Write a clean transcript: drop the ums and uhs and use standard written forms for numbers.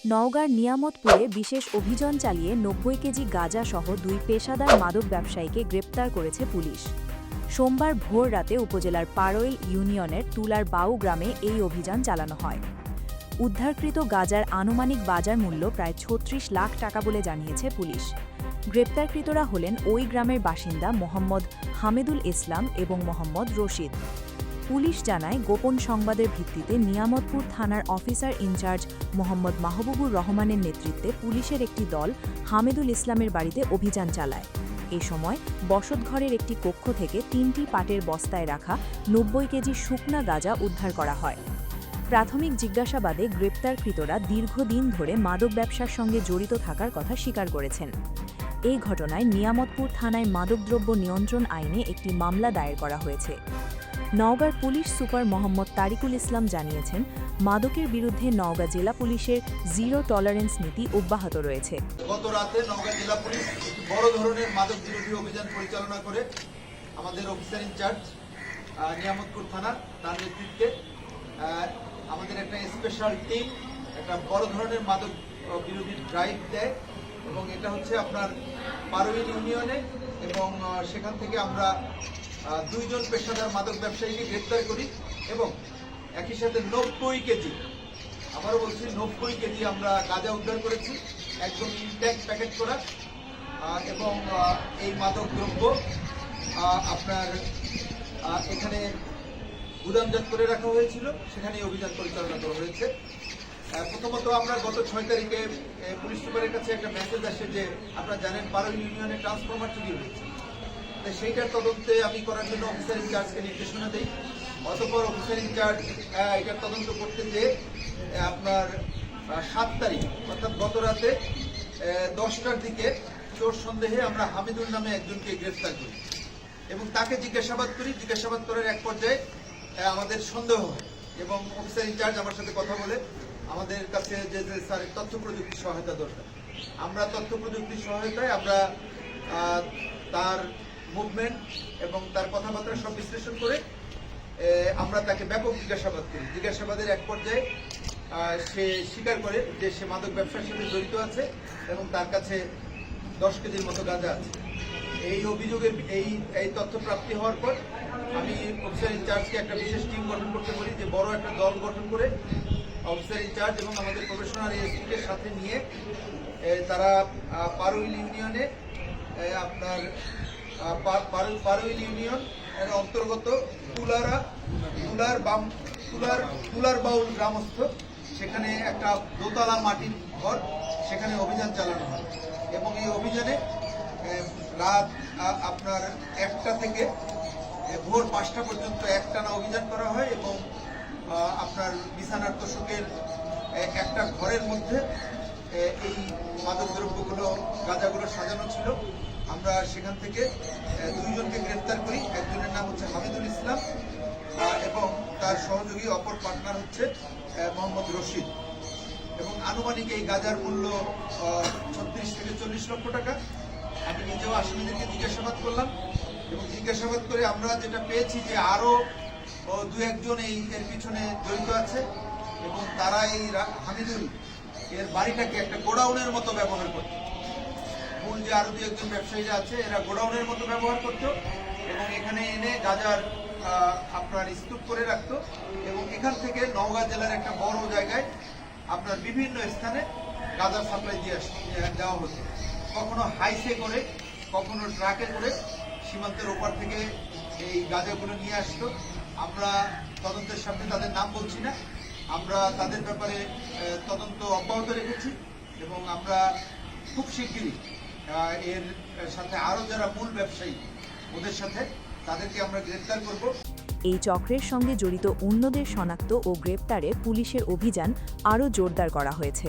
নওগাঁর নিয়ামতপুরে বিশেষ অভিযান চালিয়ে ৯০ কেজি গাঁজাসহ ২ পেশাদার মাদক ব্যবসায়ীকে গ্রেপ্তার করেছে পুলিশ। সোমবার ভোর রাতে উপজেলার পারোইল ইউনিয়নের তুলার বাউ গ্রামে এই অভিযান চালানো হয়। উদ্ধারকৃত গাঁজার আনুমানিক বাজার মূল্য প্রায় ৩৬ লাখ টাকা বলে জানিয়েছে পুলিশ। গ্রেপ্তারকৃতরা হলেন ওই গ্রামের বাসিন্দা মোহাম্মদ হামিদুল ইসলাম এবং মোহাম্মদ রশিদ। পুলিশ জানায়, গোপন সংবাদের ভিত্তিতে নিয়ামতপুর থানার অফিসার ইনচার্জ মোহাম্মদ মাহবুবুর রহমানের নেতৃত্বে পুলিশের একটি দল হামিদুল ইসলামের বাড়িতে অভিযান চালায়। এ সময় বসতঘরের একটি কক্ষ থেকে ৩টি পাটের বস্তায় রাখা ৯০ কেজি শুকনা গাঁজা উদ্ধার করা হয়। প্রাথমিক জিজ্ঞাসাবাদে গ্রেপ্তারকৃতরা দীর্ঘদিন ধরে মাদক ব্যবসার সঙ্গে জড়িত থাকার কথা স্বীকার করেছেন। এই ঘটনায় নিয়ামতপুর থানায় মাদকদ্রব্য নিয়ন্ত্রণ আইনে একটি মামলা দায়ের করা হয়েছে। নওগাঁর পুলিশ সুপার মোহাম্মদ তারিকুল ইসলাম জানিয়েছেন, মাদকের বিরুদ্ধে নওগাঁ জেলা পুলিশের জিরো টলারেন্স নীতি অব্যাহত রয়েছে। গত রাতে নওগাঁ জেলা পুলিশ বড় ধরনের মাদক বিরোধী অভিযান পরিচালনা করে আমাদের অফিসার ইনচার্জ নিয়ামতপুর থানা তার নেতৃত্বে আমাদের একটা স্পেশাল টিম একটা বড় ধরনের মাদক বিরোধী ড্রাইভ দেয় এবং এটা হচ্ছে আপনার পারোইল ইউনিয়নে এবং সেখান থেকে আমরা 2 জন পেশাদার মাদক ব্যবসায়ীকে গ্রেপ্তার করি এবং একই সাথে ৯০ কেজি, আবারও বলছি ৯০ কেজি আমরা গাঁজা উদ্ধার করেছি, একদম ইনট্যাক্ট প্যাকেট করা এবং এই মাদক দ্রব্য আপনার এখানে গুদামজাত করে রাখা হয়েছিল, সেখানে অভিযান পরিচালনা করা হয়েছে। প্রথমত আমরা গত 6 তারিখে পুলিশ সুপারের কাছে একটা মেসেজ আসে যে আপনারা জানেন পারোইল ইউনিয়নে ট্রান্সফরমার চুরি হয়েছে। সেইটার তদন্তে আমি করার জন্য অফিসার ইনচার্জকে নির্দেশনা দিই। অতঃপর অফিসার ইনচার্জ এটার তদন্ত করতে যেয়ে আপনার 7 তারিখ অর্থাৎ গত রাতে 10টার দিকে চোর সন্দেহে আমরা হামিদুল নামে একজনকে গ্রেফতার করি এবং তাকে জিজ্ঞাসাবাদ করি। জিজ্ঞাসাবাদ করার এক পর্যায়ে আমাদের সন্দেহ হয় এবং অফিসার ইনচার্জ আমার সাথে কথা বলে আমাদের কাছে যে স্যার তথ্য প্রযুক্তির সহায়তা দরকার, আমরা তথ্য প্রযুক্তির সহায়তায় আমরা তার মুভমেন্ট এবং তার কথাবার্তা সব বিশ্লেষণ করে আমরা তাকে ব্যাপক জিজ্ঞাসাবাদ করি। জিজ্ঞাসাবাদের এক পর্যায়ে সে স্বীকার করে যে সে মাদক ব্যবসার সাথে জড়িত আছে এবং তার কাছে 10 কেজির মতো গাঁজা আছে। এই অভিযোগের এই তথ্য প্রাপ্তি হওয়ার পর আমি অফিসার ইনচার্জকে একটা বিশেষ টিম গঠন করতে বলি, যে বড় একটা দল গঠন করে অফিসার ইনচার্জ এবং আমাদের প্রফেশনাল এসপিকে সাথে নিয়ে তারা পারোইল ইউনিয়নে আপনার পারোইল ইউনিয়ন এর অন্তর্গত তুলার বাউল গ্রামস্থ সেখানে একটা দোতলা মাটির ঘর, সেখানে অভিযান চালানো হয় এবং এই অভিযানে রাত আপনার 1টা থেকে ভোর 5টা পর্যন্ত একটানা অভিযান করা হয় এবং আপনার বিছানার তোষকের একটা ঘরের মধ্যে এই মাদক দ্রব্যগুলো গাঁজাগুলো সাজানো ছিল। আমরা সেখান থেকে 2 জনকে গ্রেফতার করি। একজনের নাম হচ্ছে হামিদুল ইসলাম এবং তার সহযোগী অপর পার্টনার হচ্ছে মোহাম্মদ রশিদ এবং আনুমানিক এই গাঁজার মূল্য 36 থেকে 40 লক্ষ টাকা। আমি নিজেও আসামিদেরকে জিজ্ঞাসাবাদ করলাম এবং জিজ্ঞাসাবাদ করে আমরা যেটা পেয়েছি যে আরও 2-1 জন এর পিছনে জড়িত আছে এবং তারা এই হামিদুল এর বাড়িটাকে একটা গোডাউনের মতো ব্যবহার করত। মূল যে আরো 2-1 জন ব্যবসায়ীরা আছে এরা গোডাউনের মতো ব্যবহার করত এবং এখানে এনে গাঁজার আপনার স্তূপ করে রাখতো এবং এখান থেকে নওগাঁ জেলার একটা বড় জায়গায় আপনার বিভিন্ন স্থানে গাঁজার সাপ্লাই দেওয়া হতো, কখনো হাইসে করে কখনো ট্রাকে করে সীমান্তের ওপার থেকে এই গাঁজাগুলো নিয়ে আসতো। আমরা তদন্তের সামনে তাদের নাম বলছি না, আমরা তাদের ব্যাপারে তদন্ত অব্যাহত রেখেছি এবং আমরা খুব শিগগিরই এর সাথে আরও যারা মূল ব্যবসায়ী ওদের সাথে তাদেরকে আমরা গ্রেফতার করব। এই চক্রের সঙ্গে জড়িত অন্যদের শনাক্ত ও গ্রেপ্তারে পুলিশের অভিযান আরও জোরদার করা হয়েছে।